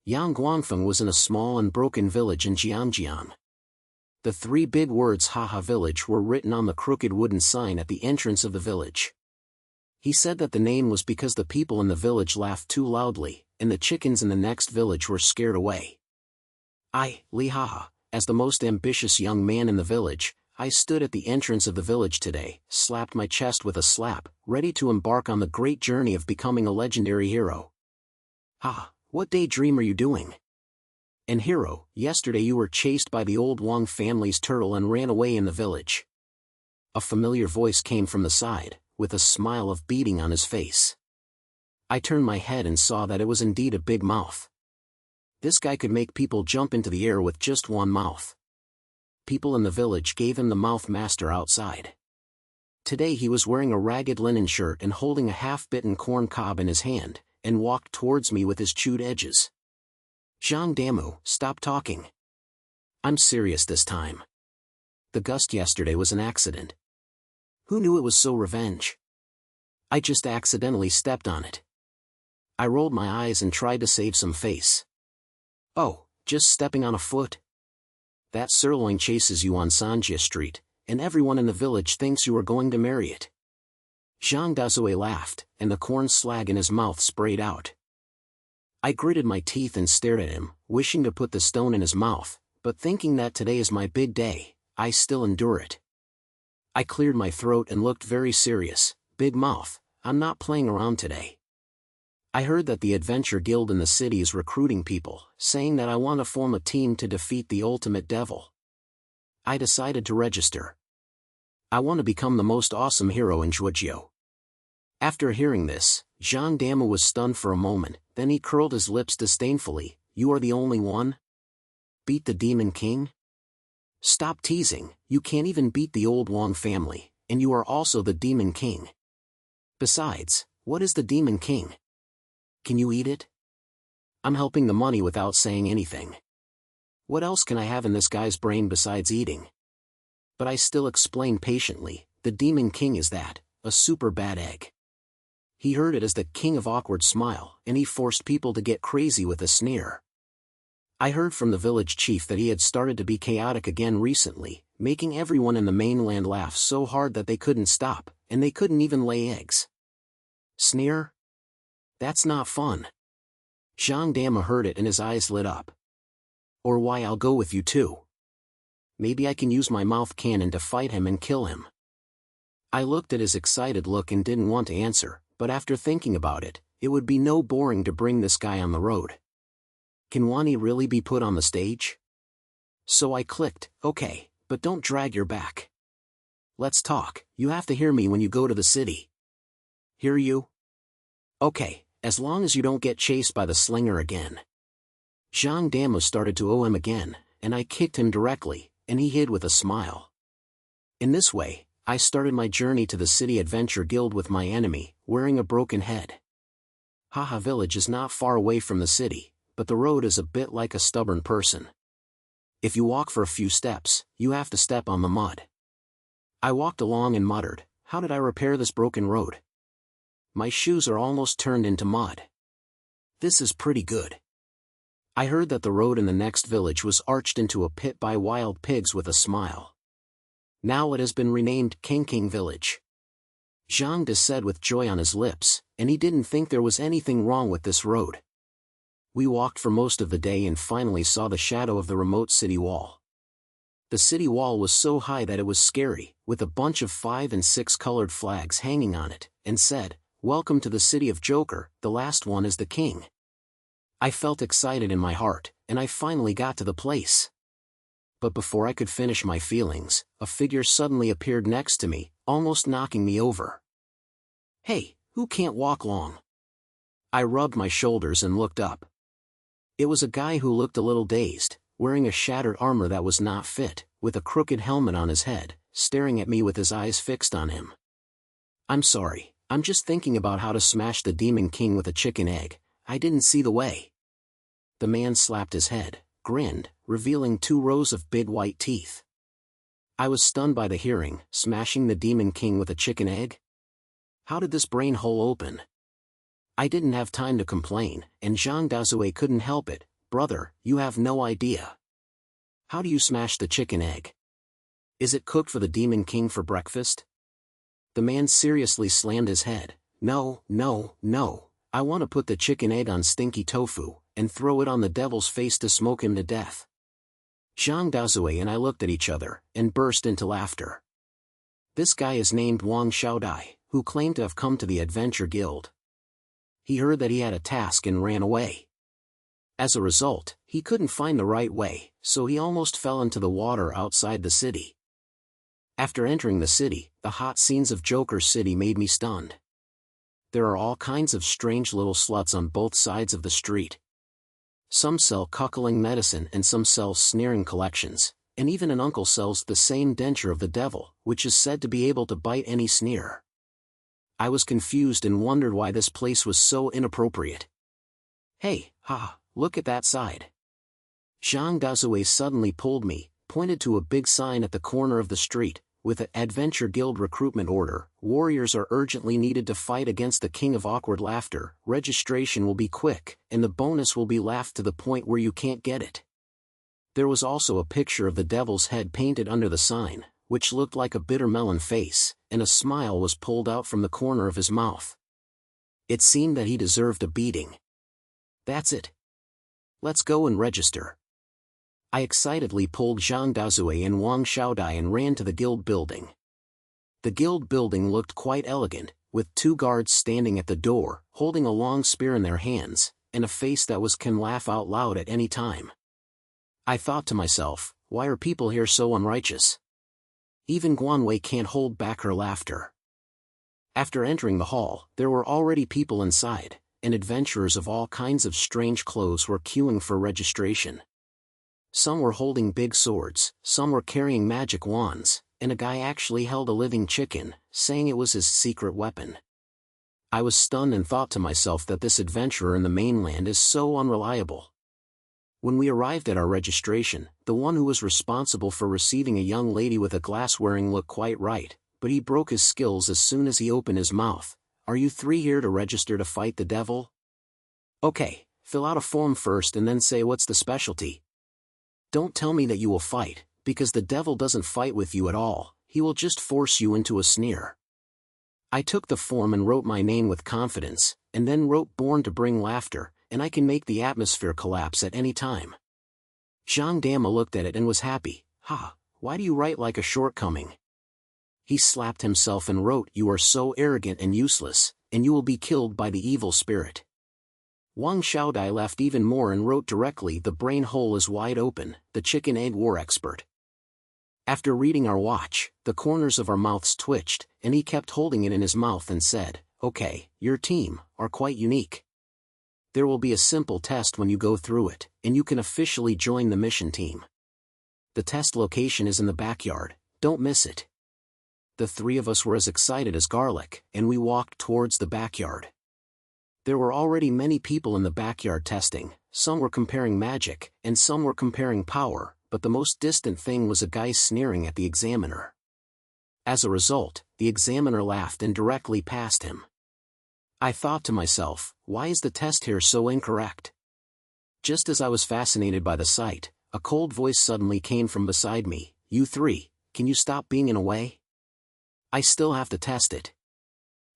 Yang was in a small and broken village in Jiongjiu. The three big words "Haha Village" were written on the crooked wooden sign at the entrance of the village. He said that the name was because the people in the village laughed too loudly, and the chickens in the next village were scared away. Haha, as the most ambitious young man in the village, I stood at the entrance of the village today, slapped my chest with a slap, ready to embark on the great journey of becoming a legendary hero. What daydream are you doing? And hero, yesterday you were chased by the old Wang family's turtle and ran away in the village. A familiar voice came from the side, with a smile of beating on his face. I turned my head and saw that it was indeed a big mouth. This guy could make people jump into the air with just one mouth. People in the village gave him the mouth master outside. Today he was wearing a ragged linen shirt and holding a half-bitten corn cob in his hand, and walked towards me with his chewed edges. Jiongjiu, stop talking. I'm serious this time. The gust yesterday was an accident. Who knew it was so revenge? I just accidentally stepped on it. I rolled my eyes and tried to save some face. Oh, just stepping on a foot? That sirloin chases you on Sanjia Street, and everyone in the village thinks you are going to marry it. Jiongjiu laughed, and the corn slag in his mouth sprayed out. I gritted my teeth and stared at him, wishing to put the stone in his mouth, but thinking that today is my big day, I still endure it. I cleared my throat and looked very serious. Big mouth, I'm not playing around today. I heard that the Adventure Guild in the city is recruiting people, saying that I want to form a team to defeat the ultimate devil. I decided to register. I want to become the most awesome hero in Jiongjiu. After hearing this, Jiongjiu was stunned for a moment, then he curled his lips disdainfully. You are the only one? Beat the Demon King? Stop teasing, you can't even beat the old Wang family, and you are also the Demon King. Besides, what is the Demon King? Can you eat it? I'm helping the money without saying anything. What else can I have in this guy's brain besides eating? But I still explained patiently, the Demon King is that, a super bad egg. He heard it as the king of awkward smile, and he forced people to get crazy with a sneer. I heard from the village chief that he had started to be chaotic again recently, making everyone in the mainland laugh so hard that they couldn't stop, and they couldn't even lay eggs. Sneer? That's not fun. Jiongjiu heard it and his eyes lit up. Or why, I'll go with you too. Maybe I can use my mouth cannon to fight him and kill him. I looked at his excited look and didn't want to answer, but after thinking about it, it would be no boring to bring this guy on the road. Can Wani really be put on the stage? So I clicked, okay, but don't drag your back. Let's talk, you have to hear me when you go to the city. Hear you? Okay, as long as you don't get chased by the slinger again. Jiongjiu started to owe him again, and I kicked him directly, and he hid with a smile. In this way, I started my journey to the City Adventure Guild with my enemy, wearing a broken head. Haha Village is not far away from the city, but the road is a bit like a stubborn person. If you walk for a few steps, you have to step on the mud. I walked along and muttered, how did I repair this broken road? My shoes are almost turned into mud. This is pretty good. I heard that the road in the next village was arched into a pit by wild pigs with a smile. Now it has been renamed King Village. Jiongjiu said with joy on his lips, and he didn't think there was anything wrong with this road. We walked for most of the day and finally saw the shadow of the remote city wall. The city wall was so high that it was scary, with a bunch of 5 and 6 colored flags hanging on it, and said, "Welcome to the city of Joker, the last one is the king." I felt excited in my heart, and I finally got to the place. But before I could finish my feelings, a figure suddenly appeared next to me, almost knocking me over. Hey, who can't walk long? I rubbed my shoulders and looked up. It was a guy who looked a little dazed, wearing a shattered armor that was not fit, with a crooked helmet on his head, staring at me with his eyes fixed on him. I'm sorry, I'm just thinking about how to smash the Demon King with a chicken egg. I didn't see the way. The man slapped his head, grinned, revealing 2 rows of big white teeth. I was stunned by the hearing, smashing the Demon King with a chicken egg? How did this brain hole open? I didn't have time to complain, and Jiongjiu couldn't help it, brother, you have no idea. How do you smash the chicken egg? Is it cooked for the Demon King for breakfast? The man seriously slammed his head. No, no, no, I want to put the chicken egg on stinky tofu, and throw it on the devil's face to smoke him to death. Zhang Dazue and I looked at each other, and burst into laughter. This guy is named Wang Xiaodai, who claimed to have come to the Adventure Guild. He heard that he had a task and ran away. As a result, he couldn't find the right way, so he almost fell into the water outside the city. After entering the city, the hot scenes of Joker City made me stunned. There are all kinds of strange little sluts on both sides of the street. Some sell cuckolding medicine and some sell sneering collections, and even an uncle sells the same denture of the devil, which is said to be able to bite any sneer. I was confused and wondered why this place was so inappropriate. Hey, look at that side. Zhang Dazue suddenly pulled me, pointed to a big sign at the corner of the street, with an Adventure Guild recruitment order. Warriors are urgently needed to fight against the King of Awkward Laughter. Registration will be quick, and the bonus will be laughed to the point where you can't get it. There was also a picture of the devil's head painted under the sign, which looked like a bitter melon face, and a smile was pulled out from the corner of his mouth. It seemed that he deserved a beating. That's it. Let's go and register. I excitedly pulled Zhang Dazue and Wang Xiaodai and ran to the guild building. The guild building looked quite elegant, with 2 guards standing at the door, holding a long spear in their hands, and a face that can laugh out loud at any time. I thought to myself, why are people here so unrighteous? Even Guanwei can't hold back her laughter. After entering the hall, there were already people inside, and adventurers of all kinds of strange clothes were queuing for registration. Some were holding big swords, some were carrying magic wands, and a guy actually held a living chicken, saying it was his secret weapon. I was stunned and thought to myself that this adventurer in the mainland is so unreliable. When we arrived at our registration, the one who was responsible for receiving a young lady with a glass-wearing looked quite right, but he broke his skills as soon as he opened his mouth. Are you 3 here to register to fight the devil? Okay, fill out a form first and then say what's the specialty. Don't tell me that you will fight, because the devil doesn't fight with you at all, he will just force you into a sneer. I took the form and wrote my name with confidence, and then wrote born to bring laughter, and I can make the atmosphere collapse at any time. Zhang Dama looked at it and was happy. Why do you write like a shortcoming? He slapped himself and wrote, you are so arrogant and useless, and you will be killed by the evil spirit. Wang Xiaodai laughed even more and wrote directly, the brain hole is wide open, the chicken egg war expert. After reading our watch, the corners of our mouths twitched, and he kept holding it in his mouth and said, okay, your team are quite unique. There will be a simple test when you go through it, and you can officially join the mission team. The test location is in the backyard, don't miss it. The 3 of us were as excited as garlic, and we walked towards the backyard. There were already many people in the backyard testing, some were comparing magic, and some were comparing power, but the most distant thing was a guy sneering at the examiner. As a result, the examiner laughed and directly passed him. I thought to myself, why is the test here so incorrect? Just as I was fascinated by the sight, a cold voice suddenly came from beside me, you 3, can you stop being in a way? I still have to test it.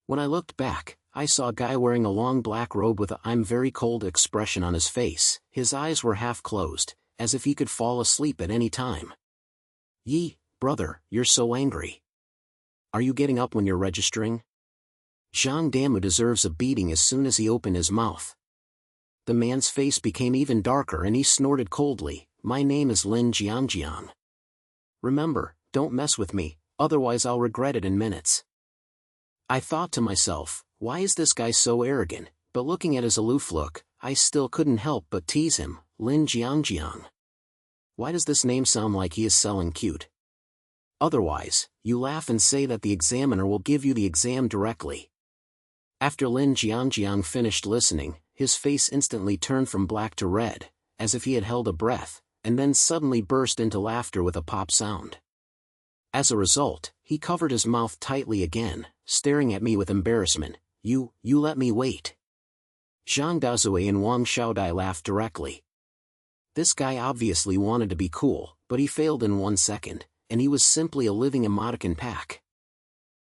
When I looked back, I saw a guy wearing a long black robe with a I'm very cold expression on his face. His eyes were half closed, as if he could fall asleep at any time. Yi, brother, you're so angry. Are you getting up when you're registering? Zhang Damu deserves a beating as soon as he opened his mouth. The man's face became even darker and he snorted coldly, my name is Lin Jiangjiang. Remember, don't mess with me, otherwise I'll regret it in minutes. I thought to myself, why is this guy so arrogant, but looking at his aloof look, I still couldn't help but tease him, Lin Jiangjiang. Why does this name sound like he is selling cute? Otherwise, you laugh and say that the examiner will give you the exam directly. After Lin Jiangjiang finished listening, his face instantly turned from black to red, as if he had held a breath, and then suddenly burst into laughter with a pop sound. As a result, he covered his mouth tightly again, staring at me with embarrassment. You let me wait. Zhang Dazue and Wang Xiaodai laughed directly. This guy obviously wanted to be cool, but he failed in 1 second, and he was simply a living emoticon pack.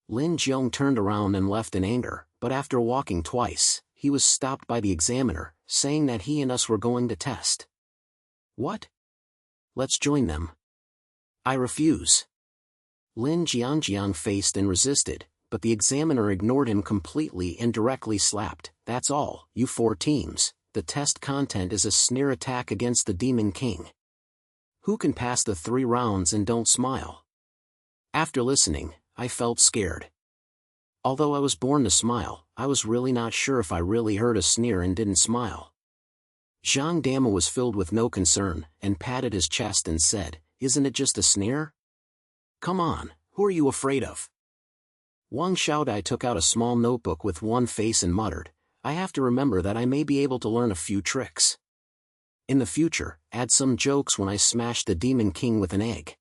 Lin Jiong turned around and left in anger, but after walking twice, he was stopped by the examiner, saying that he and us were going to test. What? Let's join them. I refuse. Lin Jiangjiang faced and resisted, but the examiner ignored him completely and directly slapped. That's all, you 4 teams. The test content is a sneer attack against the Demon King. Who can pass the 3 rounds and don't smile? After listening, I felt scared. Although I was born to smile, I was really not sure if I really heard a sneer and didn't smile. Zhang Dama was filled with no concern, and patted his chest and said, "Isn't it just a sneer? Come on, who are you afraid of?" Wang Xiaodai took out a small notebook with one face and muttered, "I have to remember that I may be able to learn a few tricks. In the future, add some jokes when I smash the Demon King with an egg."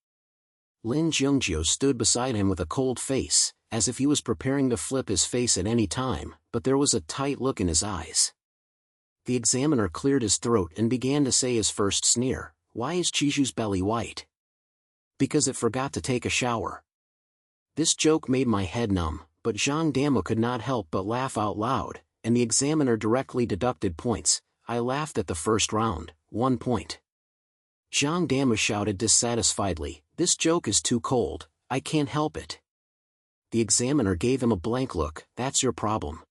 Lin Jiongjiu stood beside him with a cold face, as if he was preparing to flip his face at any time, but there was a tight look in his eyes. The examiner cleared his throat and began to say his first sneer, "Why is Chiju's belly white?" "Because it forgot to take a shower." This joke made my head numb, but Zhang Dama could not help but laugh out loud, and the examiner directly deducted points. I laughed at the first round, 1 point. Zhang Dama shouted dissatisfiedly, "This joke is too cold, I can't help it." The examiner gave him a blank look. "That's your problem.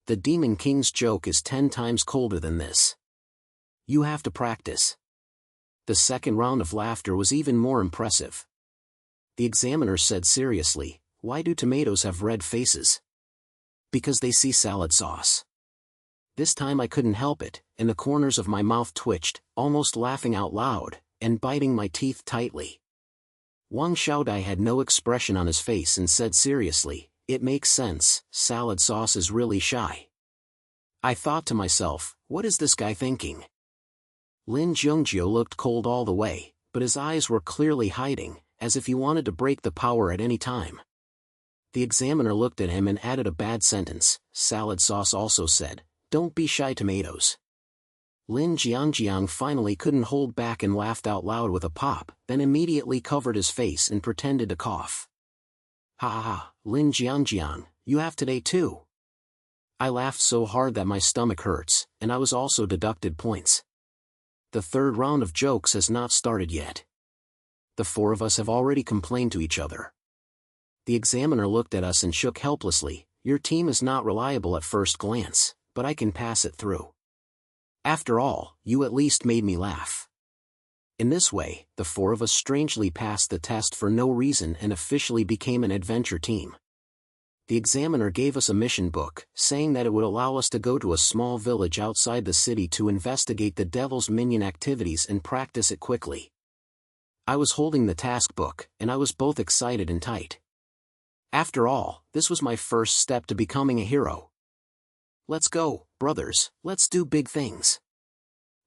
The Demon King's joke is 10 times colder than this. You have to practice." The second round of laughter was even more impressive. The examiner said seriously, "Why do tomatoes have red faces?" "Because they see salad sauce." This time I couldn't help it, and the corners of my mouth twitched, almost laughing out loud, and biting my teeth tightly. Wang Xiaodai had no expression on his face and said seriously, "It makes sense, salad sauce is really shy." I thought to myself, what is this guy thinking? Lin Jiongjiu looked cold all the way, but his eyes were clearly hiding, as if he wanted to break the power at any time. The examiner looked at him and added a bad sentence. Salad sauce also said, "Don't be shy, tomatoes." Lin Jiangjiang finally couldn't hold back and laughed out loud with a pop, then immediately covered his face and pretended to cough. "Ha ha ha, Lin Jiangjiang, you have today too." I laughed so hard that my stomach hurts, and I was also deducted points. The third round of jokes has not started yet. The 4 of us have already complained to each other. The examiner looked at us and shook helplessly. "Your team is not reliable at first glance, but I can pass it through. After all, you at least made me laugh." In this way, the 4 of us strangely passed the test for no reason and officially became an adventure team. The examiner gave us a mission book, saying that it would allow us to go to a small village outside the city to investigate the devil's minion activities and practice it quickly. I was holding the task book, and I was both excited and tight. After all, this was my first step to becoming a hero. "Let's go, brothers, let's do big things."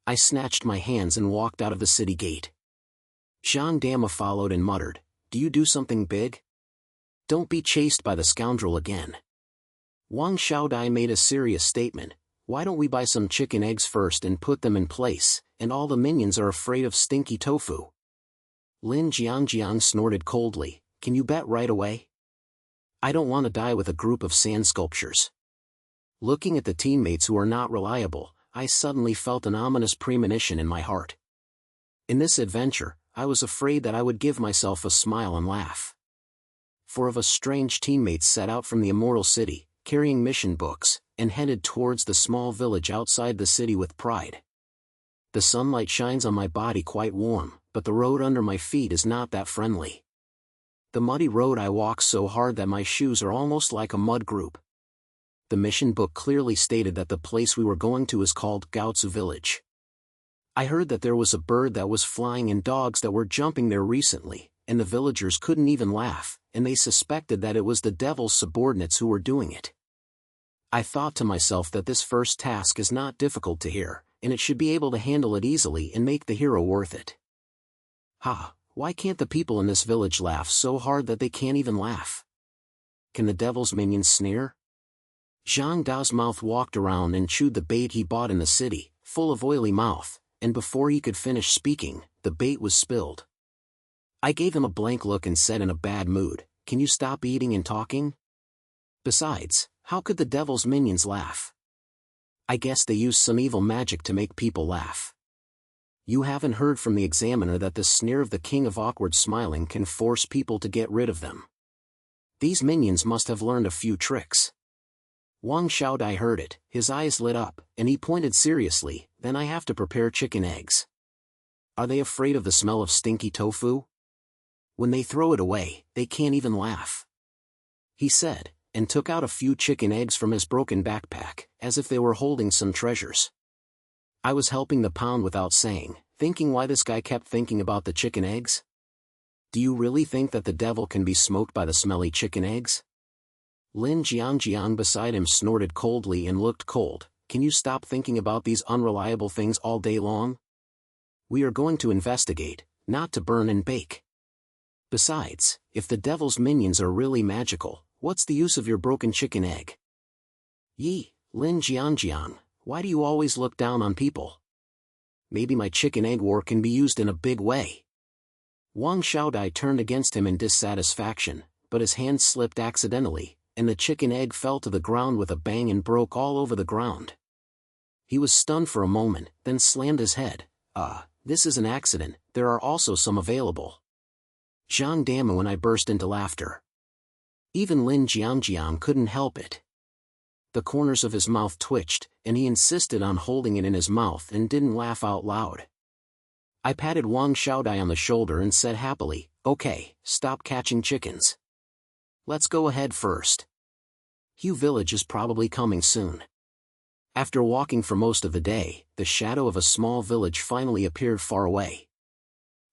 I snatched my hands and walked out of the city gate. Zhang Dama followed and muttered, "Do you do something big? Don't be chased by the scoundrel again." Wang Xiaodai made a serious statement, "Why don't we buy some chicken eggs first and put them in place, and all the minions are afraid of stinky tofu?" Lin Jiangjiang snorted coldly, "Can you bet right away? I don't want to die with a group of sand sculptures." Looking at the teammates who are not reliable, I suddenly felt an ominous premonition in my heart. In this adventure, I was afraid that I would give myself a smile and laugh. 4 of us strange teammates set out from the immortal city, carrying mission books, and headed towards the small village outside the city with pride. The sunlight shines on my body quite warm, but the road under my feet is not that friendly. The muddy road I walk so hard that my shoes are almost like a mud group. The mission book clearly stated that the place we were going to is called Gaozu Village. I heard that there was a bird that was flying and dogs that were jumping there recently, and the villagers couldn't even laugh, and they suspected that it was the devil's subordinates who were doing it. I thought to myself that this first task is not difficult to hear, and it should be able to handle it easily and make the hero worth it. Why can't the people in this village laugh so hard that they can't even laugh? Can the devil's minions sneer? Zhang Dao's mouth walked around and chewed the bait he bought in the city, full of oily mouth, and before he could finish speaking, the bait was spilled. I gave him a blank look and said in a bad mood, "Can you stop eating and talking? Besides, how could the devil's minions laugh? I guess they use some evil magic to make people laugh. You haven't heard from the examiner that the sneer of the king of awkward smiling can force people to get rid of them. These minions must have learned a few tricks." Wang Xiaodai heard it, his eyes lit up, and he pointed seriously, "Then I have to prepare chicken eggs. Are they afraid of the smell of stinky tofu? When they throw it away, they can't even laugh," he said, and took out a few chicken eggs from his broken backpack, as if they were holding some treasures. I was helping the pound without saying, thinking why this guy kept thinking about the chicken eggs. Do you really think that the devil can be smoked by the smelly chicken eggs? Lin Jiangjiang beside him snorted coldly and looked cold. "Can you stop thinking about these unreliable things all day long? We are going to investigate, not to burn and bake. Besides, if the devil's minions are really magical, what's the use of your broken chicken egg?" "Yi, Lin Jiangjiang, why do you always look down on people? Maybe my chicken egg war can be used in a big way." Wang Xiaodai turned against him in dissatisfaction, but his hand slipped accidentally, and the chicken egg fell to the ground with a bang and broke all over the ground. He was stunned for a moment, then slammed his head. This is an accident, there are also some available." Zhang Damu and I burst into laughter. Even Lin Jiangjiang couldn't help it. The corners of his mouth twitched, and he insisted on holding it in his mouth and didn't laugh out loud. I patted Wang Xiaodai on the shoulder and said happily, "Okay, stop catching chickens. Let's go ahead first. Hue Village is probably coming soon." After walking for most of the day, the shadow of a small village finally appeared far away.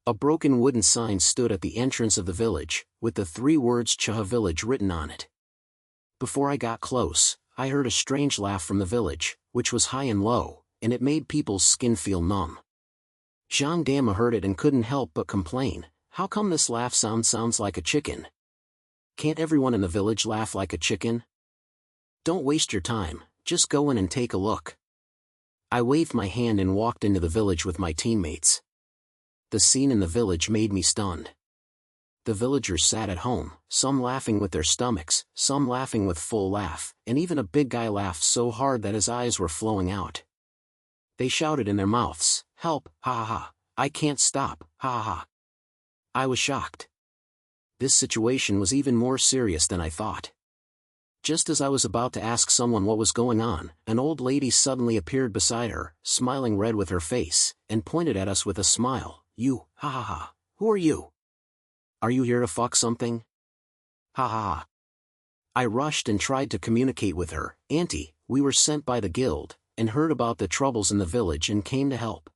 A broken wooden sign stood at the entrance of the village, with the 3 words Chaha Village written on it. Before I got close, I heard a strange laugh from the village, which was high and low, and it made people's skin feel numb. Zhang Dama heard it and couldn't help but complain, "How come this laugh sounds like a chicken? Can't everyone in the village laugh like a chicken? Don't waste your time, just go in and take a look." I waved my hand and walked into the village with my teammates. The scene in the village made me stunned. The villagers sat at home, some laughing with their stomachs, some laughing with full laugh, and even a big guy laughed so hard that his eyes were flowing out. They shouted in their mouths, "Help, ha ha ha, I can't stop, ha ha ha." I was shocked. This situation was even more serious than I thought. Just as I was about to ask someone what was going on, an old lady suddenly appeared beside her, smiling red with her face, and pointed at us with a smile. "You, ha ha ha, who are you? Are you here to fuck something? Ha ha ha." I rushed and tried to communicate with her. "Auntie, we were sent by the guild, and heard about the troubles in the village and came to help.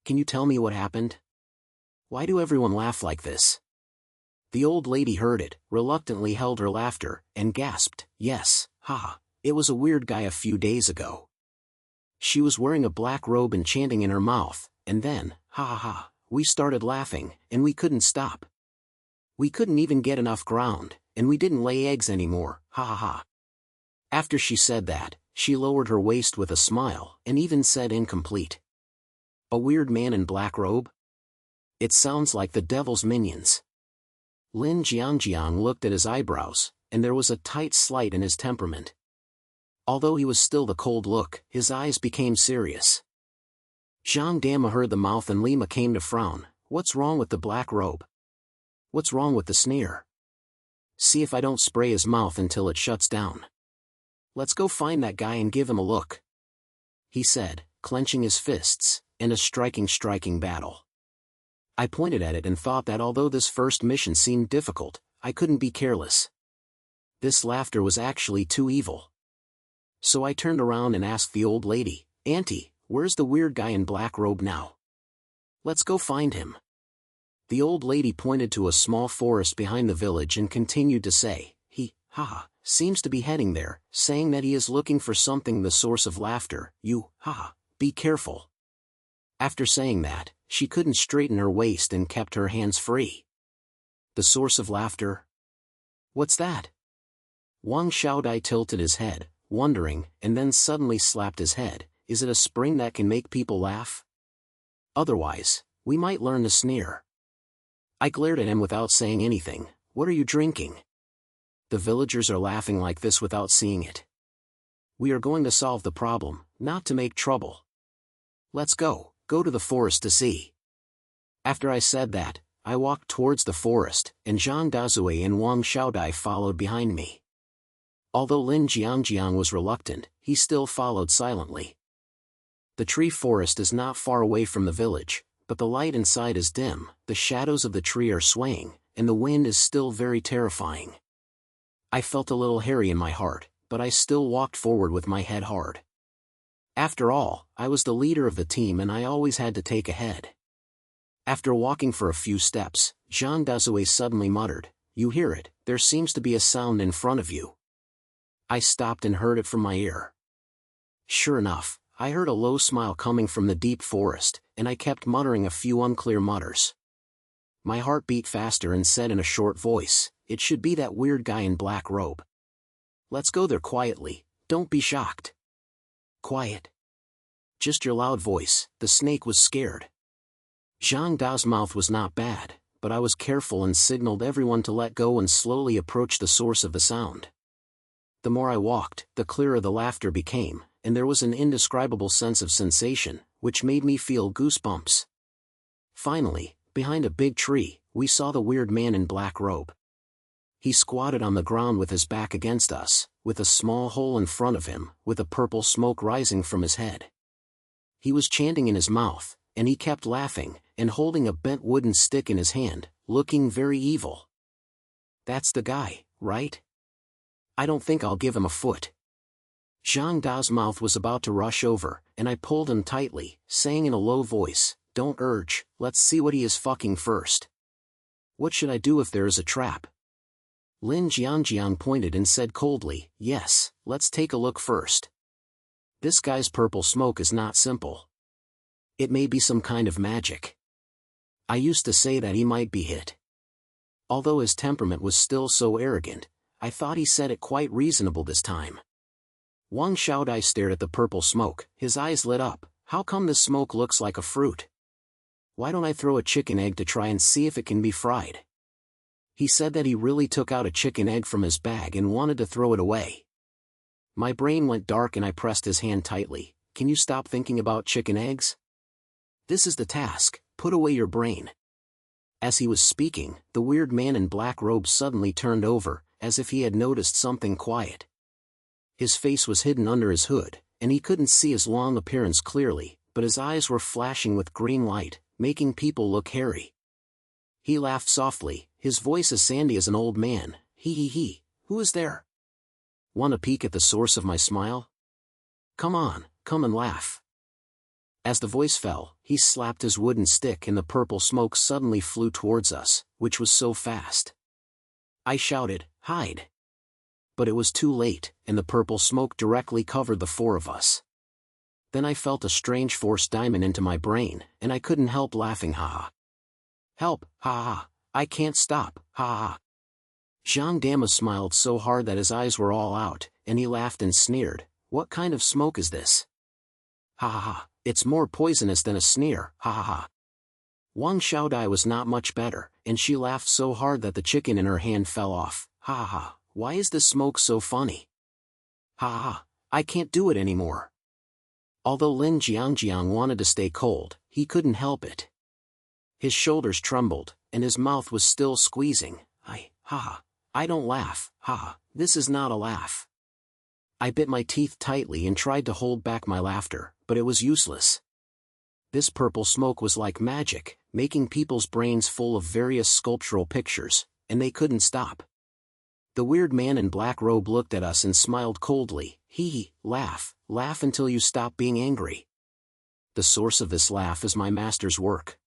Can you tell me what happened? Why do everyone laugh like this?" The old lady heard it, reluctantly held her laughter, and gasped, "Yes, ha, it was a weird guy a few days ago. She was wearing a black robe and chanting in her mouth, and then, ha ha ha, we started laughing, and we couldn't stop. We couldn't even get enough ground, and we didn't lay eggs anymore, ha ha ha." After she said that, she lowered her waist with a smile, and even said incomplete. "A weird man in black robe? It sounds like the devil's minions." Lin Jiangjiang looked at his eyebrows, and there was a tight slight in his temperament. Although he was still the cold look, his eyes became serious. Zhang Dama heard the mouth and Lima came to frown. "What's wrong with the black robe? What's wrong with the sneer? See if I don't spray his mouth until it shuts down. Let's go find that guy and give him a look," he said, clenching his fists, and a striking battle. I pointed at it and thought that although this first mission seemed difficult, I couldn't be careless. This laughter was actually too evil. So I turned around and asked the old lady, "Auntie, where's the weird guy in black robe now? Let's go find him." The old lady pointed to a small forest behind the village and continued to say, "He, seems to be heading there, saying that he is looking for something the source of laughter. You, be careful." After saying that, she couldn't straighten her waist and kept her hands free. The source of laughter? What's that? Wang Xiaodai tilted his head, wondering, and then suddenly slapped his head. Is it a spring that can make people laugh? Otherwise, we might learn to sneer. I glared at him without saying anything. What are you drinking? The villagers are laughing like this without seeing it. We are going to solve the problem, not to make trouble. Let's go to the forest to see. After I said that, I walked towards the forest, and Zhang Dazue and Wang Xiaodai followed behind me. Although Lin Jiangjiang was reluctant, he still followed silently. The tree forest is not far away from the village, but the light inside is dim, the shadows of the tree are swaying, and the wind is still very terrifying. I felt a little hairy in my heart, but I still walked forward with my head hard. After all, I was the leader of the team and I always had to take a head. After walking for a few steps, Zhang Dazue suddenly muttered, "You hear it, there seems to be a sound in front of you." I stopped and heard it from my ear. Sure enough, I heard a low smile coming from the deep forest, and I kept muttering a few unclear mutters. My heart beat faster and said in a short voice, "It should be that weird guy in black robe. Let's go there quietly, don't be shocked." Quiet. Just your loud voice. The snake was scared. Zhang Da's mouth was not bad, but I was careful and signaled everyone to let go and slowly approach the source of the sound. The more I walked, the clearer the laughter became, and there was an indescribable sense of sensation, which made me feel goosebumps. Finally, behind a big tree, we saw the weird man in black robe. He squatted on the ground with his back against us, with a small hole in front of him, with a purple smoke rising from his head. He was chanting in his mouth, and he kept laughing, and holding a bent wooden stick in his hand, looking very evil. That's the guy, right? I don't think I'll give him a foot. Zhang Da's mouth was about to rush over, and I pulled him tightly, saying in a low voice, "Don't urge, let's see what he is fucking first." What should I do if there is a trap? Lin Jiangjiang pointed and said coldly, "Yes, let's take a look first. This guy's purple smoke is not simple. It may be some kind of magic." I used to say that he might be hit. Although his temperament was still so arrogant, I thought he said it quite reasonable this time. Wang Xiaodai stared at the purple smoke, his eyes lit up. "How come this smoke looks like a fruit? Why don't I throw a chicken egg to try and see if it can be fried?" He said that he really took out a chicken egg from his bag and wanted to throw it away. My brain went dark and I pressed his hand tightly. "Can you stop thinking about chicken eggs? This is the task, put away your brain." As he was speaking, the weird man in black robe suddenly turned over, as if he had noticed something quiet. His face was hidden under his hood, and he couldn't see his long appearance clearly, but his eyes were flashing with green light, making people look hairy. He laughed softly, his voice as sandy as an old man. He, who is there? Want a peek at the source of my smile? Come on, come and laugh." As the voice fell, he slapped his wooden stick and the purple smoke suddenly flew towards us, which was so fast. I shouted, "Hide!" But it was too late, and the purple smoke directly covered the four of us. Then I felt a strange force diamond into my brain, and I couldn't help laughing. Ha! Help, ha! I can't stop, ha! Zhang Dama smiled so hard that his eyes were all out, and he laughed and sneered, "What kind of smoke is this? Ha! It's more poisonous than a sneer, ha! Wang Xiaodai was not much better, and she laughed so hard that the chicken in her hand fell off. Ha! Why is this smoke so funny? Ha! I can't do it anymore." Although Lin Jiangjiang wanted to stay cold, he couldn't help it. His shoulders trembled, and his mouth was still squeezing. I don't laugh, this is not a laugh. I bit my teeth tightly and tried to hold back my laughter, but it was useless. This purple smoke was like magic, making people's brains full of various sculptural pictures, and they couldn't stop. The weird man in black robe looked at us and smiled coldly. Laugh until you stop being angry. The source of this laugh is my master's work.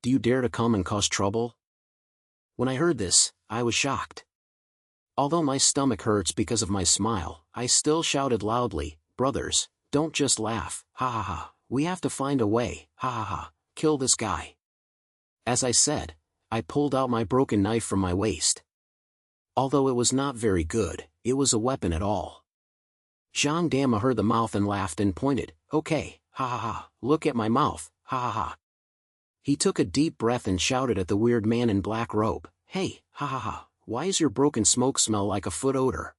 Do you dare to come and cause trouble? When I heard this, I was shocked. Although my stomach hurts because of my smile, I still shouted loudly, "Brothers, don't just laugh, we have to find a way, kill this guy." As I said, I pulled out my broken knife from my waist. Although it was not very good, it was a weapon at all. Zhang Dama heard the mouth and laughed and pointed, "Okay, look at my mouth, He took a deep breath and shouted at the weird man in black robe, "Hey, ha ha ha, why is your broken smoke smell like a foot odor?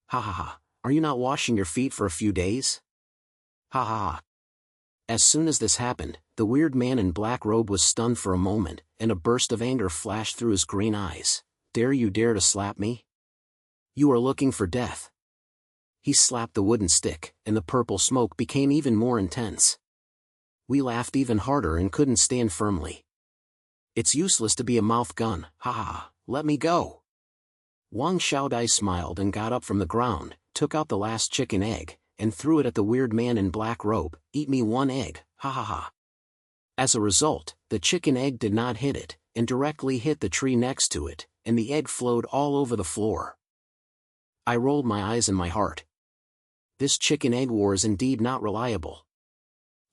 Ha ha ha, are you not washing your feet for a few days? Ha ha ha." As soon as this happened, the weird man in black robe was stunned for a moment, and a burst of anger flashed through his green eyes. "Dare you dare to slap me? You are looking for death." He slapped the wooden stick, and the purple smoke became even more intense. We laughed even harder and couldn't stand firmly. "It's useless to be a mouth gun, ha ha ha, let me go." Wang Xiaodai smiled and got up from the ground, took out the last chicken egg, and threw it at the weird man in black robe. "Eat me one egg, ha ha ha." As a result, the chicken egg did not hit it, and directly hit the tree next to it, and the egg flowed all over the floor. I rolled my eyes in my heart. This chicken egg war is indeed not reliable.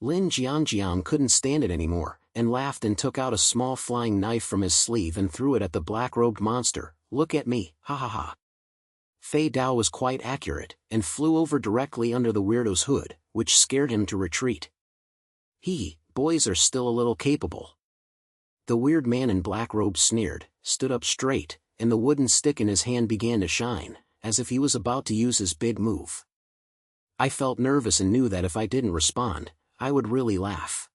Lin Jiangjiang couldn't stand it anymore, and laughed and took out a small flying knife from his sleeve and threw it at the black-robed monster. "Look at me, ha ha ha." Fei Dao was quite accurate, and flew over directly under the weirdo's hood, which scared him to retreat. Boys are still a little capable." The weird man in black robe sneered, stood up straight, and the wooden stick in his hand began to shine, as if he was about to use his big move. I felt nervous and knew that if I didn't respond, I would really laugh.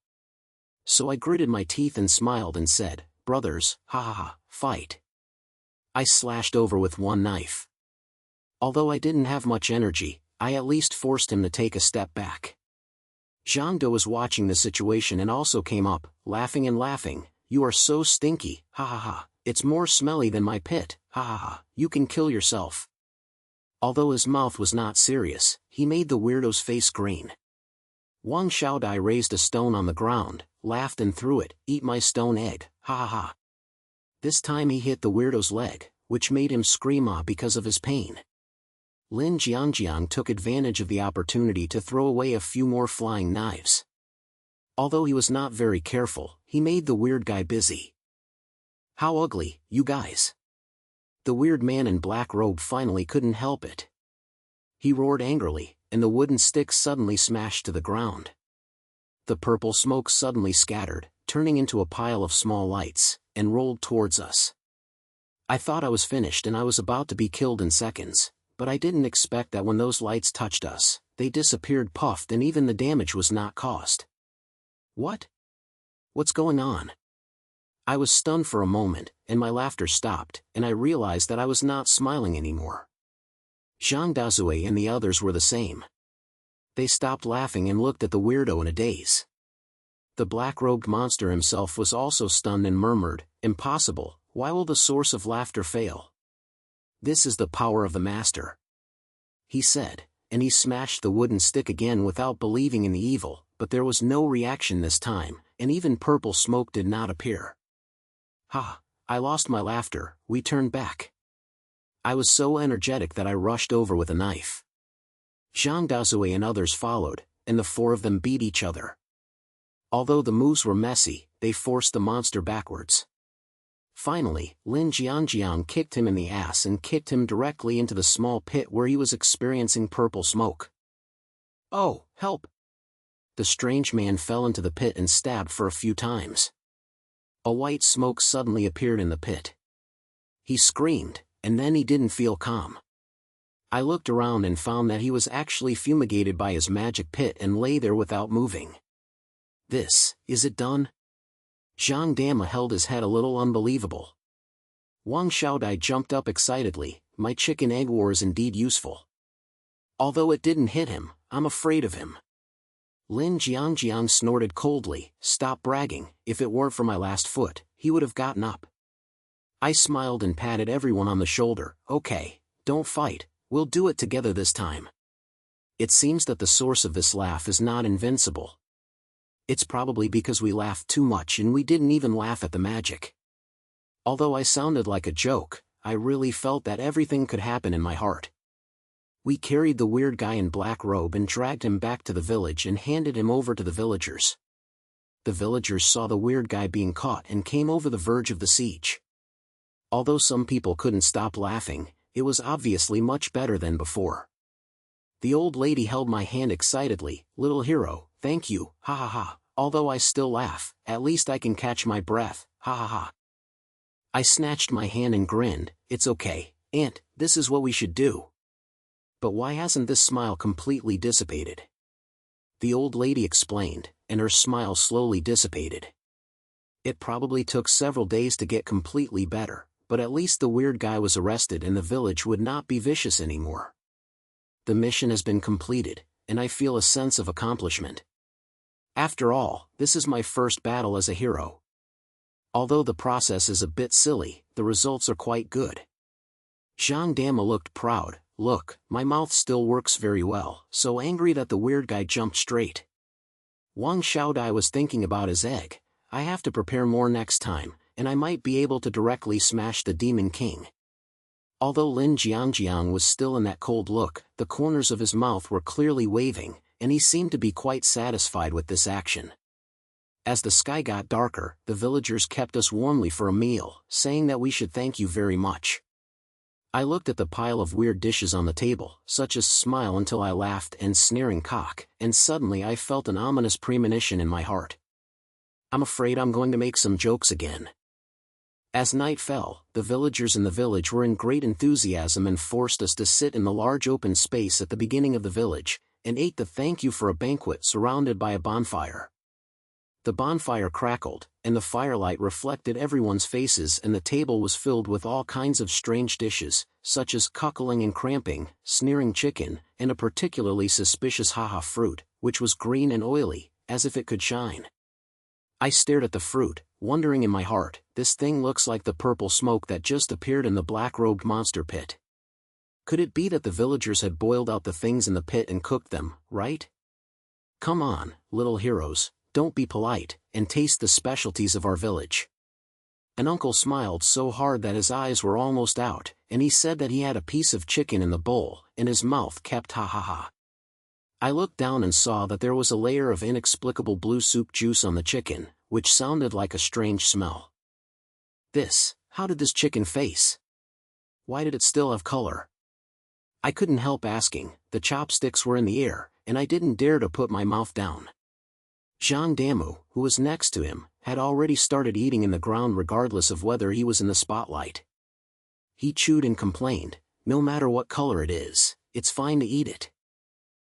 So I gritted my teeth and smiled and said, "Brothers, ha ha ha, fight." I slashed over with one knife. Although I didn't have much energy, I at least forced him to take a step back. Zhang De was watching the situation and also came up, laughing and laughing. "You are so stinky, ha ha ha, it's more smelly than my pit, ha ha ha, you can kill yourself." Although his mouth was not serious, he made the weirdo's face green. Wang Xiaodai raised a stone on the ground, laughed and threw it. "Eat my stone egg, ha ha ha." This time he hit the weirdo's leg, which made him scream "ah" because of his pain. Lin Jiangjiang took advantage of the opportunity to throw away a few more flying knives. Although he was not very careful, he made the weird guy busy. "How ugly, you guys." The weird man in black robe finally couldn't help it. He roared angrily, and the wooden stick suddenly smashed to the ground. The purple smoke suddenly scattered, turning into a pile of small lights, and rolled towards us. I thought I was finished and I was about to be killed in seconds, but I didn't expect that when those lights touched us, they disappeared puffed and even the damage was not caused. What? What's going on? I was stunned for a moment, and my laughter stopped, and I realized that I was not smiling anymore. Zhang Dazue and the others were the same. They stopped laughing and looked at the weirdo in a daze. The black-robed monster himself was also stunned and murmured, "Impossible, why will the source of laughter fail? This is the power of the master," he said, and he smashed the wooden stick again without believing in the evil, but there was no reaction this time, and even purple smoke did not appear. "Ha! I lost my laughter," we turned back. I was so energetic that I rushed over with a knife. Zhang Dazue and others followed, and the four of them beat each other. Although the moves were messy, they forced the monster backwards. Finally, Lin Jiangjiang kicked him in the ass and kicked him directly into the small pit where he was experiencing purple smoke. "Oh, help!" The strange man fell into the pit and stabbed for a few times. A white smoke suddenly appeared in the pit. He screamed, and then he didn't feel calm. I looked around and found that he was actually fumigated by his magic pit and lay there without moving. Is it done? Zhang Dama held his head a little unbelievable. Wang Xiaodai jumped up excitedly. "My chicken egg war is indeed useful. Although it didn't hit him, I'm afraid of him." Lin Jiangjiang snorted coldly. "Stop bragging, if it weren't for my last foot, he would have gotten up." I smiled and patted everyone on the shoulder. "Okay, don't fight, we'll do it together this time." It seems that the source of this laugh is not invincible. It's probably because we laughed too much and we didn't even laugh at the magic. Although I sounded like a joke, I really felt that everything could happen in my heart. We carried the weird guy in black robe and dragged him back to the village and handed him over to the villagers. The villagers saw the weird guy being caught and came over the verge of the siege. Although some people couldn't stop laughing, it was obviously much better than before. The old lady held my hand excitedly. "Little hero, thank you, ha ha ha, Although I still laugh, at least I can catch my breath, ha ha ha. I snatched my hand and grinned, it's okay, Aunt, this is what we should do. But why hasn't this smile completely dissipated? The old lady explained, and her smile slowly dissipated. It probably took several days to get completely better, but at least the weird guy was arrested and the village would not be vicious anymore. The mission has been completed, and I feel a sense of accomplishment. After all, this is my first battle as a hero. Although the process is a bit silly, the results are quite good. Gendarme looked proud. Look, my mouth still works very well, so angry that the weird guy jumped straight. Wang Xiaodai was thinking about his egg. I have to prepare more next time, and I might be able to directly smash the Demon King. Although Lin Jiangjiang was still in that cold look, the corners of his mouth were clearly waving, and he seemed to be quite satisfied with this action. As the sky got darker, the villagers kept us warmly for a meal, saying that we should thank you very much. I looked at the pile of weird dishes on the table, such as smile until I laughed and sneering cock, and suddenly I felt an ominous premonition in my heart. I'm afraid I'm going to make some jokes again. As night fell, the villagers in the village were in great enthusiasm and forced us to sit in the large open space at the beginning of the village, and ate the thank you for a banquet surrounded by a bonfire. The bonfire crackled, and the firelight reflected everyone's faces, and the table was filled with all kinds of strange dishes, such as cuckling and cramping, sneering chicken, and a particularly suspicious haha fruit, which was green and oily, as if it could shine. I stared at the fruit, wondering in my heart, this thing looks like the purple smoke that just appeared in the black-robed monster pit. Could it be that the villagers had boiled out the things in the pit and cooked them, right? Come on, little heroes. Don't be polite, and taste the specialties of our village. An uncle smiled so hard that his eyes were almost out, and he said that he had a piece of chicken in the bowl, and his mouth kept ha ha ha. I looked down and saw that there was a layer of inexplicable blue soup juice on the chicken, which sounded like a strange smell. How did this chicken face? Why did it still have color? I couldn't help asking. The chopsticks were in the air, and I didn't dare to put my mouth down. Gendarme, who was next to him, had already started eating in the ground regardless of whether he was in the spotlight. He chewed and complained, no matter what color it is, it's fine to eat it.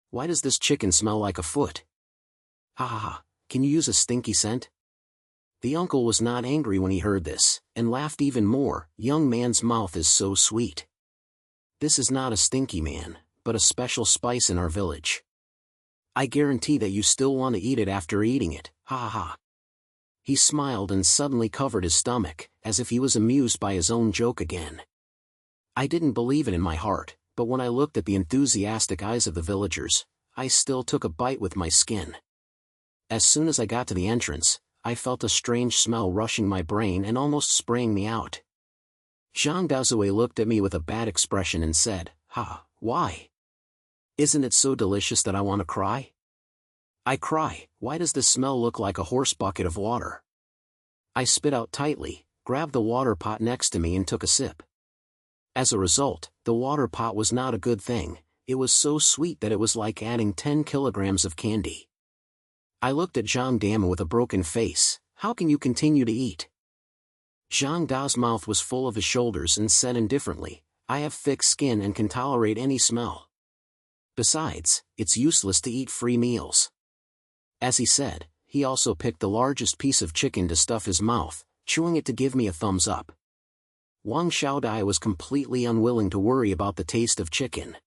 Why does this chicken smell like a foot? Ha ha ha, can you use a stinky scent? The uncle was not angry when he heard this, and laughed even more. Young man's mouth is so sweet. This is not a stinky man, but a special spice in our village. I guarantee that you still want to eat it after eating it, ha ha ha. He smiled and suddenly covered his stomach, as if he was amused by his own joke again. I didn't believe it in my heart, but when I looked at the enthusiastic eyes of the villagers, I still took a bite with my skin. As soon as I got to the entrance, I felt a strange smell rushing my brain and almost spraying me out. Zhang Daozue looked at me with a bad expression and said, why? Isn't it so delicious that I want to cry? I cry, why does this smell look like a horse bucket of water? I spit out tightly, grabbed the water pot next to me and took a sip. As a result, the water pot was not a good thing. It was so sweet that it was like adding 10 kilograms of candy. I looked at Zhang Dama with a broken face. How can you continue to eat? Zhang Da's mouth was full of his shoulders and said indifferently, I have thick skin and can tolerate any smell. Besides, it's useless to eat free meals. As he said, he also picked the largest piece of chicken to stuff his mouth, chewing it to give me a thumbs up. Wang Xiaodai was completely unwilling to worry about the taste of chicken.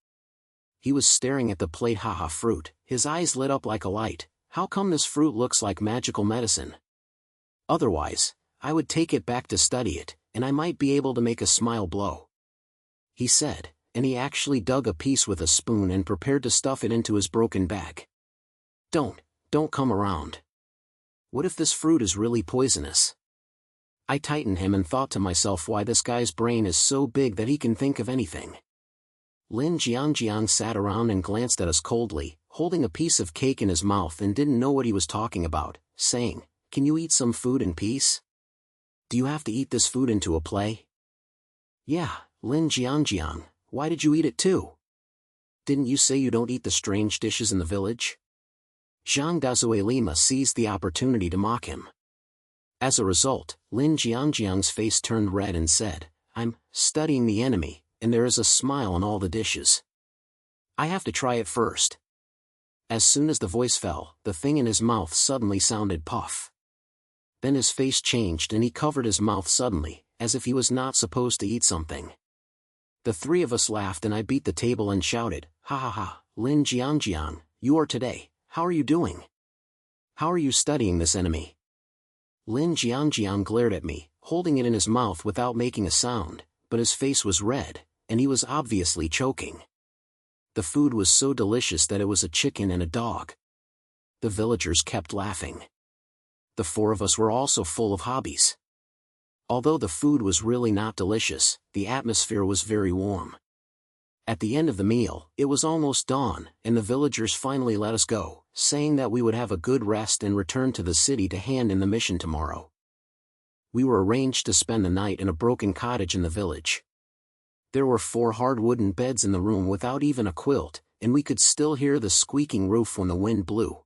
He was staring at the plate haha fruit, his eyes lit up like a light. How come this fruit looks like magical medicine? Otherwise, I would take it back to study it, and I might be able to make a smile blow. He said, and he actually dug a piece with a spoon and prepared to stuff it into his broken bag. Don't come around. What if this fruit is really poisonous? I tightened him and thought to myself why this guy's brain is so big that he can think of anything. Lin Jiangjiang sat around and glanced at us coldly, holding a piece of cake in his mouth and didn't know what he was talking about, saying, Can you eat some food in peace? Do you have to eat this food into a play? Yeah, Lin Jiangjiang, why did you eat it too? Didn't you say you don't eat the strange dishes in the village? Jiongjiu Lima seized the opportunity to mock him. As a result, Lin Jiangjiang's face turned red and said, "I'm studying the enemy, and there is a smile on all the dishes. I have to try it first." As soon as the voice fell, the thing in his mouth suddenly sounded puff. Then his face changed and he covered his mouth suddenly, as if he was not supposed to eat something. The three of us laughed and I beat the table and shouted, "Ha ha ha, Lin Jiangjiang, you are today, how are you doing? How are you studying this enemy?" Lin Jiangjiang glared at me, holding it in his mouth without making a sound, but his face was red, and he was obviously choking. The food was so delicious that it was a chicken and a dog. The villagers kept laughing. The four of us were also full of hobbies. Although the food was really not delicious, the atmosphere was very warm. At the end of the meal, it was almost dawn, and the villagers finally let us go, saying that we would have a good rest and return to the city to hand in the mission tomorrow. We were arranged to spend the night in a broken cottage in the village. There were 4 hard wooden beds in the room without even a quilt, and we could still hear the squeaking roof when the wind blew.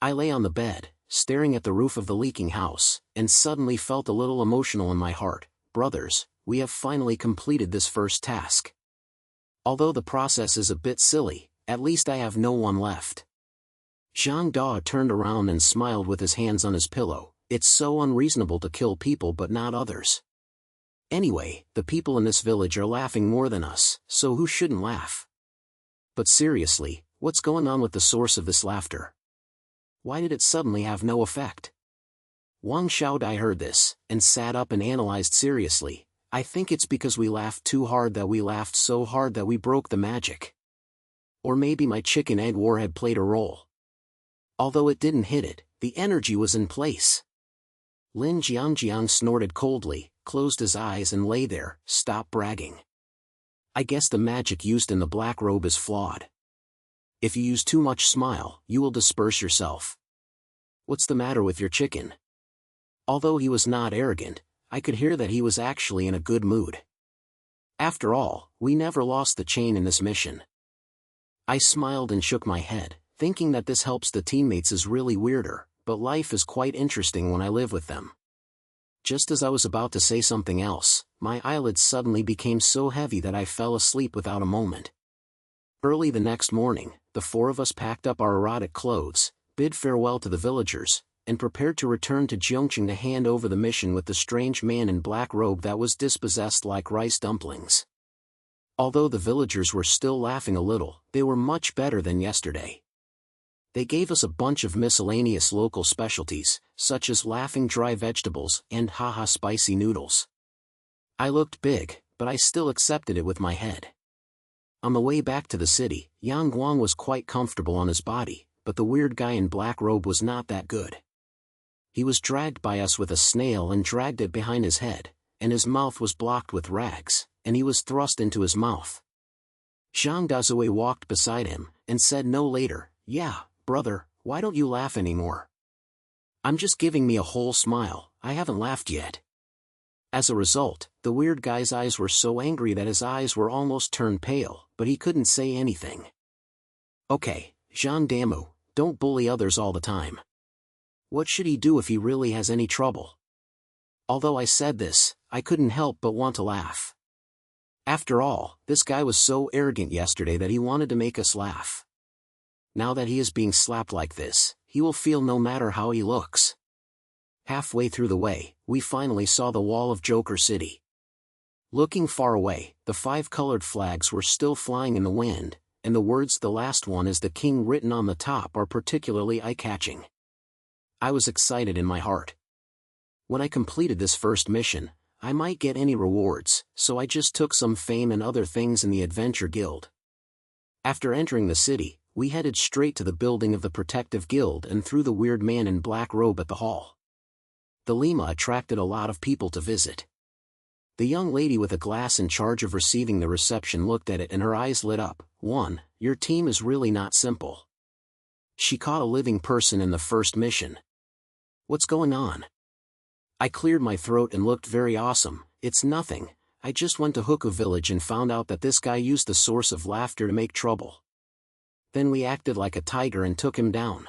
I lay on the bed, staring at the roof of the leaking house, and suddenly felt a little emotional in my heart. "Brothers, we have finally completed this first task. Although the process is a bit silly, at least I have no one left." Zhang Da turned around and smiled with his hands on his pillow. "It's so unreasonable to kill people but not others. Anyway, the people in this village are laughing more than us, so who shouldn't laugh? But seriously, what's going on with the source of this laughter? Why did it suddenly have no effect?" Wang Xiaodai heard this, and sat up and analyzed seriously. "I think it's because we laughed too hard, that we laughed so hard that we broke the magic. Or maybe my chicken egg war had played a role. Although it didn't hit it, the energy was in place." Lin Jiangjiang snorted coldly, closed his eyes and lay there. "Stop bragging. I guess the magic used in the black robe is flawed. If you use too much smile, you will disperse yourself. What's the matter with your chicken?" Although he was not arrogant, I could hear that he was actually in a good mood. After all, we never lost the chain in this mission. I smiled and shook my head, thinking that this helps the teammates is really weirder, but life is quite interesting when I live with them. Just as I was about to say something else, my eyelids suddenly became so heavy that I fell asleep without a moment. Early the next morning, the 4 of us packed up our erotic clothes, bid farewell to the villagers, and prepared to return to Jiongjiu to hand over the mission with the strange man in black robe that was dispossessed like rice dumplings. Although the villagers were still laughing a little, they were much better than yesterday. They gave us a bunch of miscellaneous local specialties, such as laughing dry vegetables and haha spicy noodles. I looked big, but I still accepted it with my head. On the way back to the city, Yang Guang was quite comfortable on his body, but the weird guy in black robe was not that good. He was dragged by us with a snail and dragged it behind his head, and his mouth was blocked with rags, and he was thrust into his mouth. Zhang Dazue walked beside him, and said no later, "Yeah, brother, why don't you laugh anymore? I'm just giving me a whole smile, I haven't laughed yet." As a result, the weird guy's eyes were so angry that his eyes were almost turned pale, but he couldn't say anything. "Okay, Jean Damu, don't bully others all the time. What should he do if he really has any trouble?" Although I said this, I couldn't help but want to laugh. After all, this guy was so arrogant yesterday that he wanted to make us laugh. Now that he is being slapped like this, he will feel no matter how he looks. Halfway through the way, we finally saw the wall of Joker City. Looking far away, the 5 colored flags were still flying in the wind, and the words "the last one is the king" written on the top are particularly eye-catching. I was excited in my heart. When I completed this first mission, I might get any rewards, so I just took some fame and other things in the Adventure Guild. After entering the city, we headed straight to the building of the Protective Guild and threw the weird man in black robe at the hall. The Lima attracted a lot of people to visit. The young lady with a glass in charge of receiving the reception looked at it and her eyes lit up. "One, your team is really not simple. She caught a living person in the first mission. What's going on?" I cleared my throat and looked very awesome. "It's nothing, I just went to Hoku village and found out that this guy used the source of laughter to make trouble. Then we acted like a tiger and took him down."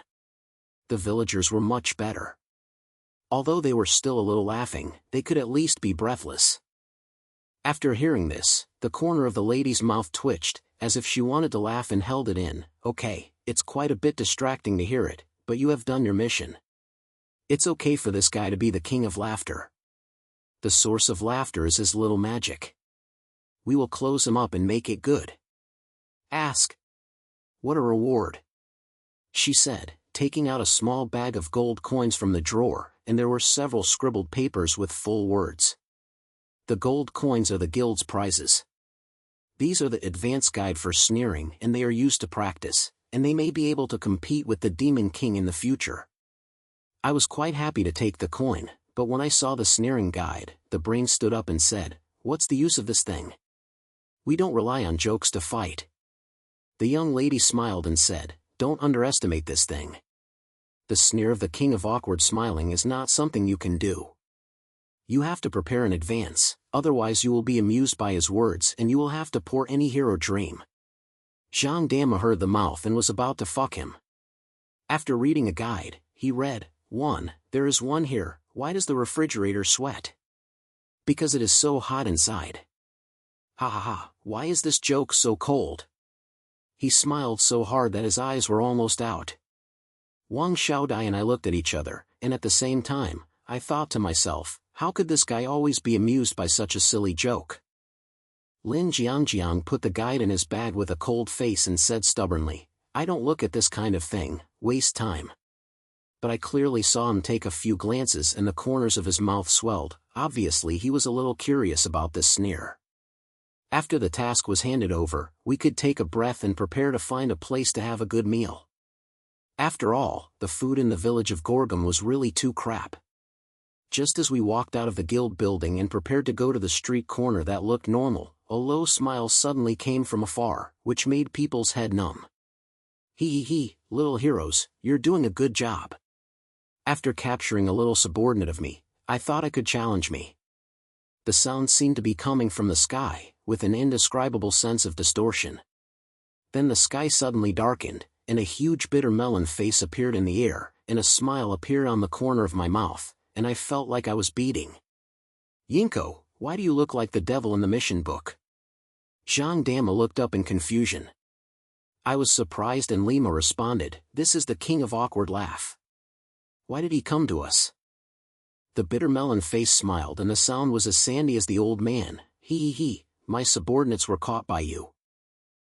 The villagers were much better. Although they were still a little laughing, they could at least be breathless. After hearing this, the corner of the lady's mouth twitched, as if she wanted to laugh and held it in. Okay, it's quite a bit distracting to hear it, but you have done your mission. It's okay for this guy to be the king of laughter. The source of laughter is his little magic. We will close him up and make it good. Ask. What a reward, she said, taking out a small bag of gold coins from the drawer, and there were several scribbled papers with full words. The gold coins are the guild's prizes. These are the advanced guide for sneering, and they are used to practice, and they may be able to compete with the Demon King in the future. I was quite happy to take the coin, but when I saw the sneering guide, the brain stood up and said, "What's the use of this thing? We don't rely on jokes to fight." The young lady smiled and said, "Don't underestimate this thing. The sneer of the king of awkward smiling is not something you can do. You have to prepare in advance, otherwise you will be amused by his words and you will have to pour any hero dream." Jiongjiu heard the mouth and was about to fuck him. After reading a guide, he read, 1. There is one here. Why does the refrigerator sweat? Because it is so hot inside. Ha ha ha, why is this joke so cold? He smiled so hard that his eyes were almost out. Wang Xiaodai and I looked at each other, and at the same time, I thought to myself, how could this guy always be amused by such a silly joke? Lin Jiangjiang put the guide in his bag with a cold face and said stubbornly, "I don't look at this kind of thing, waste time." But I clearly saw him take a few glances and the corners of his mouth swelled. Obviously he was a little curious about this sneer. After the task was handed over, we could take a breath and prepare to find a place to have a good meal. After all, the food in the village of Gorgum was really too crap. Just as we walked out of the guild building and prepared to go to the street corner that looked normal, a low smile suddenly came from afar, which made people's head numb. Hee, little heroes, you're doing a good job. After capturing a little subordinate of me, I thought I could challenge me. The sound seemed to be coming from the sky, with an indescribable sense of distortion. Then the sky suddenly darkened, and a huge bitter melon face appeared in the air, and a smile appeared on the corner of my mouth, and I felt like I was beating. "Yinko, why do you look like the devil in the mission book?" Zhang Dama looked up in confusion. I was surprised and Lima responded, "This is the king of awkward laugh. Why did he come to us?" The bitter melon face smiled and the sound was as sandy as the old man. Hee, my subordinates were caught by you.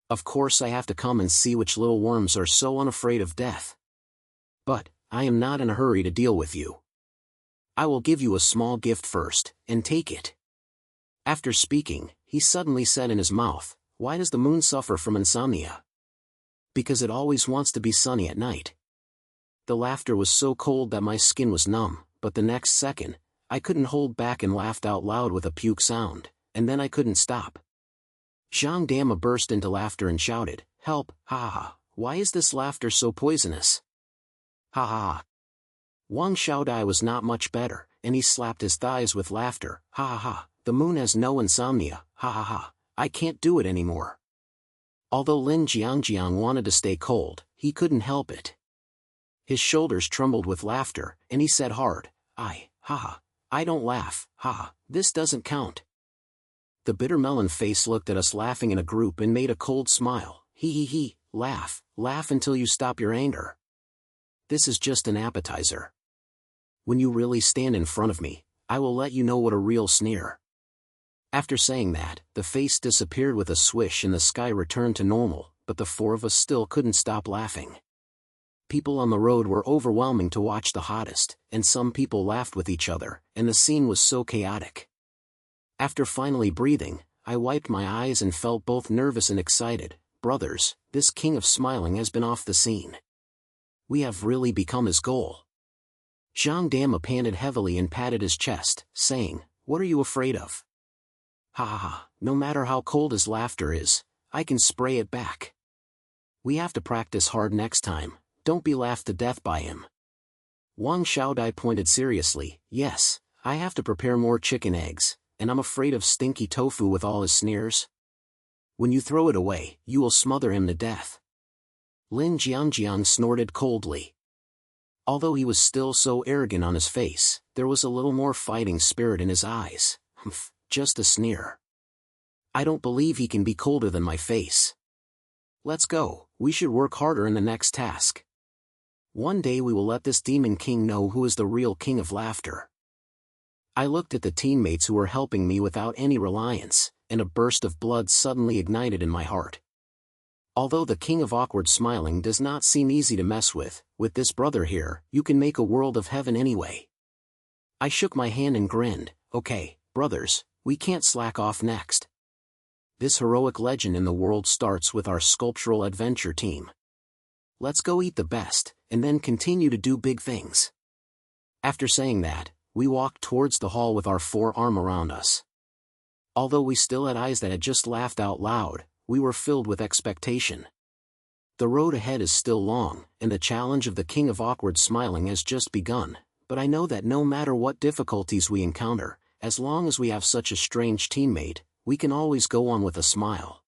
Of course I have to come and see which little worms are so unafraid of death. But, I am not in a hurry to deal with you. I will give you a small gift first, and take it. After speaking, he suddenly said in his mouth, "Why does the moon suffer from insomnia?" "Because it always wants to be sunny at night." The laughter was so cold that my skin was numb, but the next second, I couldn't hold back and laughed out loud with a puke sound, and then I couldn't stop. Zhang Dama burst into laughter and shouted, "Help, ha ha, why is this laughter so poisonous? Ha ha ha." Wang Xiaodai was not much better, and he slapped his thighs with laughter. Ha ha ha, the moon has no insomnia, ha ha ha, I can't do it anymore. Although Lin Jiangjiang wanted to stay cold, he couldn't help it. His shoulders trembled with laughter, and he said hard, I don't laugh, this doesn't count." The bitter melon face looked at us laughing in a group and made a cold smile. He, laugh until you stop your anger. This is just an appetizer. When you really stand in front of me, I will let you know what a real sneer. After saying that, the face disappeared with a swish and the sky returned to normal, but the four of us still couldn't stop laughing. People on the road were overwhelming to watch the hottest, and some people laughed with each other, and the scene was so chaotic. After finally breathing, I wiped my eyes and felt both nervous and excited. Brothers, this king of smiling has been off the scene. We have really become his goal. Zhang Dama panted heavily and patted his chest, saying, "What are you afraid of? Ha, no matter how cold his laughter is, I can spray it back. We have to practice hard next time, don't be laughed to death by him." Wang Xiaodai pointed seriously, "Yes, I have to prepare more chicken eggs, and I'm afraid of stinky tofu with all his sneers. When you throw it away, you will smother him to death." Lin Jiangjiang snorted coldly. Although he was still so arrogant on his face, there was a little more fighting spirit in his eyes. Humph, just a sneer. I don't believe he can be colder than my face. Let's go, we should work harder in the next task. One day we will let this demon king know who is the real king of laughter. I looked at the teammates who were helping me without any reliance, and a burst of blood suddenly ignited in my heart. Although the king of awkward smiling does not seem easy to mess with this brother here, you can make a world of heaven anyway. I shook my hand and grinned. Okay, brothers, we can't slack off next. This heroic legend in the world starts with our sculptural adventure team. Let's go eat the best, and then continue to do big things. After saying that, we walked towards the hall with our forearm around us. Although we still had eyes that had just laughed out loud, we were filled with expectation. The road ahead is still long, and the challenge of the king of awkward smiling has just begun, but I know that no matter what difficulties we encounter, as long as we have such a strange teammate, we can always go on with a smile.